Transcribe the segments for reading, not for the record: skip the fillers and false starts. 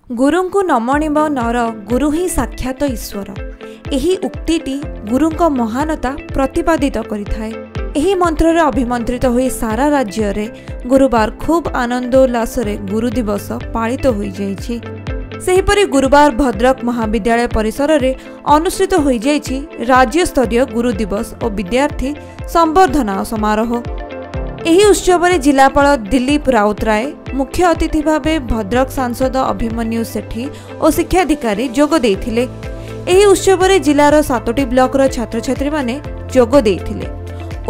गुरुଙ୍କୁ न मणिब नर गुरु ही साक्षात ईश्वर। एही उक्तिटी गुरुଙ୍କ महानता प्रतिपादित करिथाए। एही मंत्ररे अभिमंत्रित होई सारा राज्य रे गुरुवार खूब आनंदोल्लास रे गुरु दिवस पालित होई जाइछि। सेहिपरि गुरुवार भद्रक महाविद्यालय परिसर रे अनुष्ठित होई जाइछि राज्य स्तरीय गुरु दिवस और विद्यार्थी संबर्धना समारोह। एही उत्सव रे जिलापाल दिलीप राउतराय, मुख्य अतिथि भावे भद्रक सांसद अभिमन्यु सेठी और शिक्षाधिकारी जोग देइथिले। एही उत्सव रे जिलार 7टी ब्लॉक रो छात्र छात्री माने जोग देइथिले।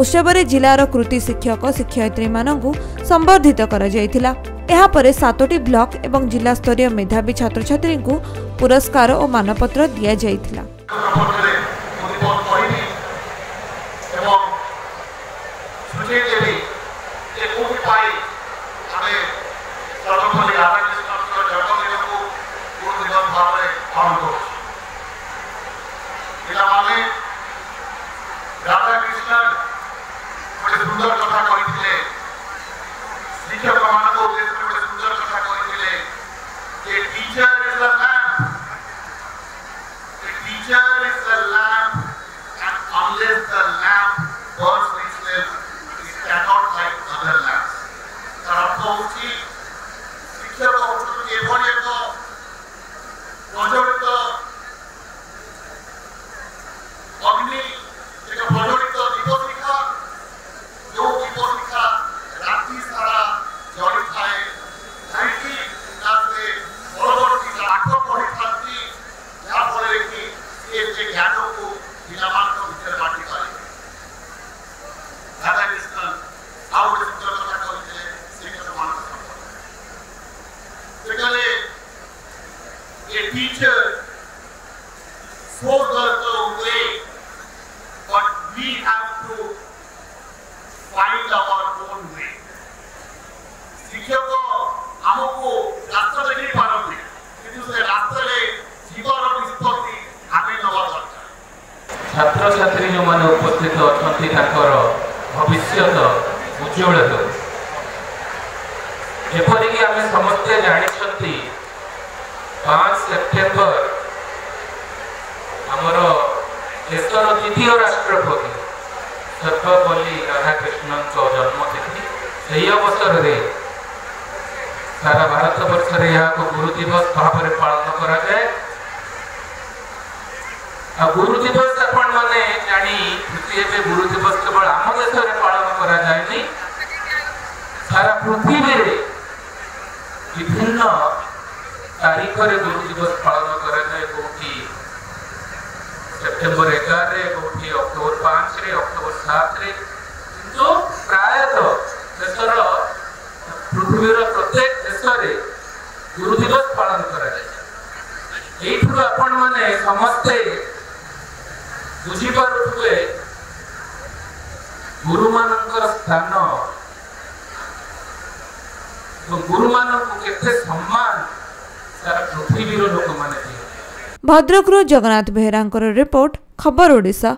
उत्सव रे जिलार कृति शिक्षक शिक्षयित्री मानकु संबर्धित करा जायतिला। एहा परे 7टी ब्लॉक एवं जिला स्तरीय मेधावी छात्र छात्री को पुरस्कार और मानपत्र दिया जायतिला। छात्र छात्री जो माने उपस्थित अछंती ताकर भविष्य उज्जवल हो। जेपरि कि आमे समस्त जानि छथि 5 सेप्टेम्बर हमर देशर द्वितीय राष्ट्रपति सर्वपल्ली राधाकृष्णन को जन्मतिथि। सही अवसर रे सारा भारत वर्ष रे यहाँ को गुरु दिवस भाव में पालन करा जाए। गुरु दिवस आपण माने जानी खुशी हे गुरु दिवस केवल आम देश में पालन करा जाए, सारा पृथ्वी रे विभिन्न तारीख रे गुरु दिवस पालन करा जाए। कोठी सेप्टेम्बर 11 रे, कोठी अक्टोबर 5 रे, अक्टोबर 7 रे, तो प्रायतः देशर पृथ्वी रो प्रत्येक देश रे गुरु दिवस पालन करा जाए। एठु आपण माने समस्ते बुझी पारुथुए गुरु मानकर स्थान तो गुरु मानक केते सम्मान सारा पृथ्वी रो लोक माने। भद्रक रो जगन्नाथ बेहरांकर रिपोर्ट, खबर ओडिशा।